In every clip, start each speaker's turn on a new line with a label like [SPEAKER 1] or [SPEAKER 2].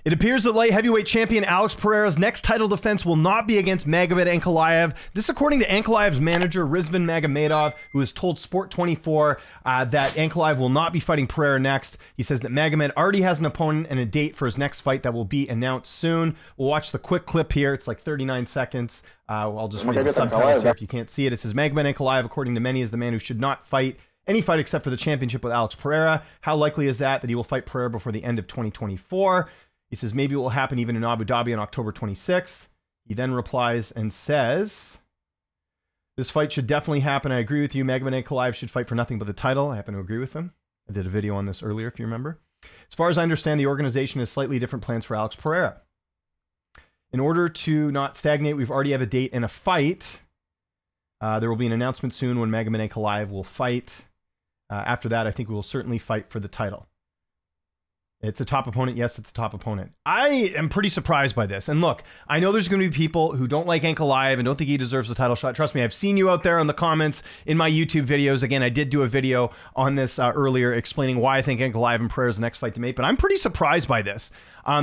[SPEAKER 1] It appears that light heavyweight champion Alex Pereira's next title defense will not be against Magomed Ankalaev. This according to Ankalaev's manager, Magomed, who has told Sport24 that Ankalaev will not be fighting Pereira next. He says that Magomed already has an opponent and a date for his next fight that will be announced soon. We'll watch the quick clip here. It's like 39 seconds. I'll just read the subtitles here if you can't see it. It says, Magomed Ankalaev, according to many, is the man who should not fight any fight except for the championship with Alex Pereira. How likely is that he will fight Pereira before the end of 2024? He says maybe it will happen even in Abu Dhabi on October 26th. He then replies and says, this fight should definitely happen. I agree with you. Magomed Ankalaev should fight for nothing but the title. I happen to agree with him. I did a video on this earlier, if you remember. As far as I understand, the organization has slightly different plans for Alex Pereira. In order to not stagnate, we've already have a date and a fight. There will be an announcement soon when Magomed Ankalaev will fight. After that, I think we will certainly fight for the title. It's a top opponent. Yes, it's a top opponent. I am pretty surprised by this. And look, I know there's going to be people who don't like Ankalaev and don't think he deserves the title shot. Trust me, I've seen you out there in the comments in my YouTube videos. Again, I did do a video on this earlier explaining why I think Ankalaev and Pereira is the next fight to make, but I'm pretty surprised by this.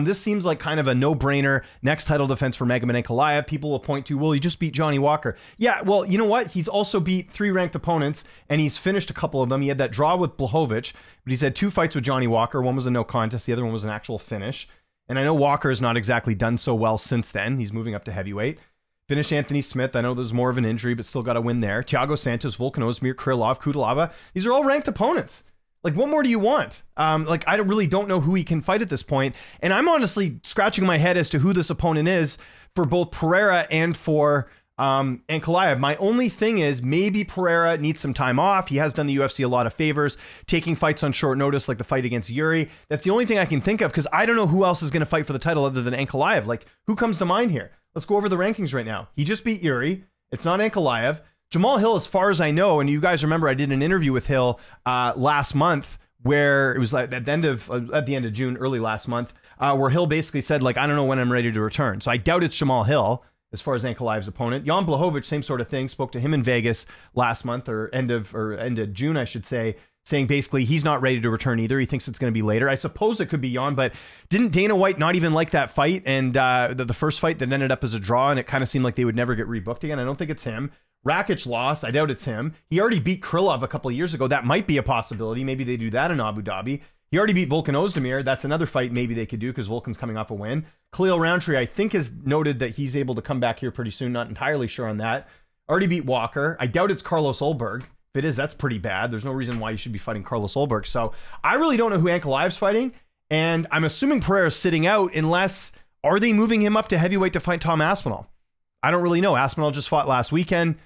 [SPEAKER 1] This seems like kind of a no-brainer next title defense for Magomed Ankalaev. People will point to, well, he just beat Johnny Walker. Yeah, well, you know what? He's also beat 3 ranked opponents, and he's finished a couple of them. He had that draw with Blachowicz, but he's had 2 fights with Johnny Walker. One was a no contest. The other one was an actual finish. And I know Walker has not exactly done so well since then. He's moving up to heavyweight. Finished Anthony Smith. I know there's more of an injury, but still got a win there. Thiago Santos, Volkan Ozdemir, Krylov, Kudalaba. These are all ranked opponents. Like, what more do you want? Like, I really don't know who he can fight at this point. And I'm honestly scratching my head as to who this opponent is for both Pereira and for Ankalaev. My only thing is maybe Pereira needs some time off. He has done the UFC a lot of favors, taking fights on short notice, like the fight against Yuri. That's the only thing I can think of, because I don't know who else is going to fight for the title other than Ankalaev. Like, who comes to mind here? Let's go over the rankings right now. He just beat Yuri. It's not Ankalaev. Jamal Hill, as far as I know, and you guys remember I did an interview with Hill last month, where it was like at the end of June, early last month, where Hill basically said, like, I don't know when I'm ready to return. So I doubt it's Jamal Hill as far as Ankalaev's opponent. Jan Blachowicz, same sort of thing. Spoke to him in Vegas last month, or end of June, I should say, saying basically he's not ready to return either. He thinks it's going to be later. I suppose it could be Jan, but didn't Dana White not even like that fight? And the first fight that ended up as a draw, and it kind of seemed like they would never get rebooked again. I don't think it's him. Rakic lost. I doubt it's him. He already beat Krylov a couple of years ago. That might be a possibility. Maybe they do that in Abu Dhabi. He already beat Volkan Ozdemir. That's another fight maybe they could do, because Volkan's coming off a win. Khalil Roundtree, I think, has noted that he's able to come back here pretty soon. Not entirely sure on that. Already beat Walker. I doubt it's Carlos Ulberg. If it is, that's pretty bad. There's no reason why you should be fighting Carlos Ulberg. So I really don't know who Ankalaev's fighting. And I'm assuming Pereira's sitting out, unless, are they moving him up to heavyweight to fight Tom Aspinall? I don't really know. Aspinall just fought last weekend.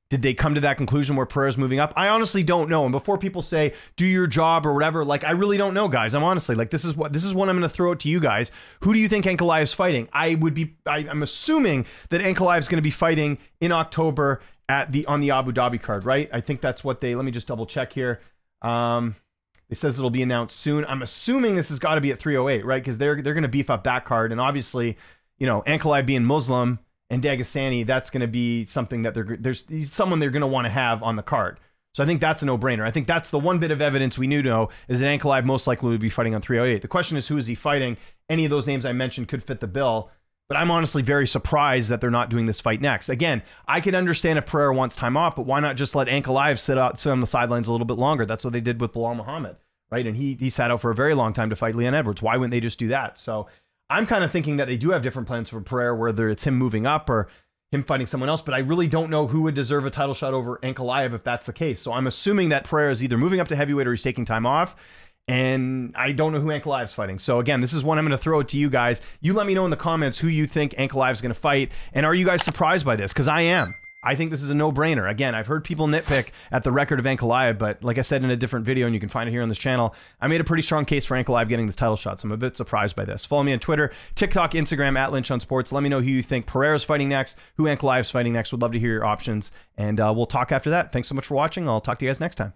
[SPEAKER 1] Did they come to that conclusion where Pereira's moving up? I honestly don't know. And before people say, do your job or whatever, like, I really don't know, guys. I'm honestly, like, this is what I'm going to throw out to you guys. Who do you think Ankalaev's fighting? I'm assuming that Ankalaev's going to be fighting in October on the Abu Dhabi card, right? I think that's what let me just double check here. It says it'll be announced soon. I'm assuming this has got to be at 308, right? Because they're going to beef up that card. And obviously, you know, Ankalaev being Muslim and Dagestani, that's going to be something that he's someone they're going to want to have on the card. So I think that's a no-brainer. I think that's the one bit of evidence we know is that Ankalaev most likely would be fighting on 308. The question is, who is he fighting? Any of those names I mentioned could fit the bill, but I'm honestly very surprised that they're not doing this fight next. Again, I could understand if Pereira wants time off, but why not just let Ankalaev sit on the sidelines a little bit longer? That's what they did with Bilal Muhammad, right? And he sat out for a very long time to fight Leon Edwards. Why wouldn't they just do that? So I'm kind of thinking that they do have different plans for Pereira, whether it's him moving up or him fighting someone else, but I really don't know who would deserve a title shot over Ankalaev if that's the case. So I'm assuming that Pereira is either moving up to heavyweight or he's taking time off, and I don't know who Ankalaev's fighting. So again, this is one I'm going to throw it to you guys. You let me know in the comments who you think Ankalaev's going to fight, and are you guys surprised by this? Because I am. I think this is a no-brainer. Again, I've heard people nitpick at the record of Ankalaev, but like I said in a different video, and you can find it here on this channel, I made a pretty strong case for Ankalaev getting this title shot, so I'm a bit surprised by this. Follow me on Twitter, TikTok, Instagram, at Lynch on Sports. Let me know who you think Pereira's fighting next, who Ankalaev's fighting next. Would love to hear your options, and we'll talk after that. Thanks so much for watching. I'll talk to you guys next time.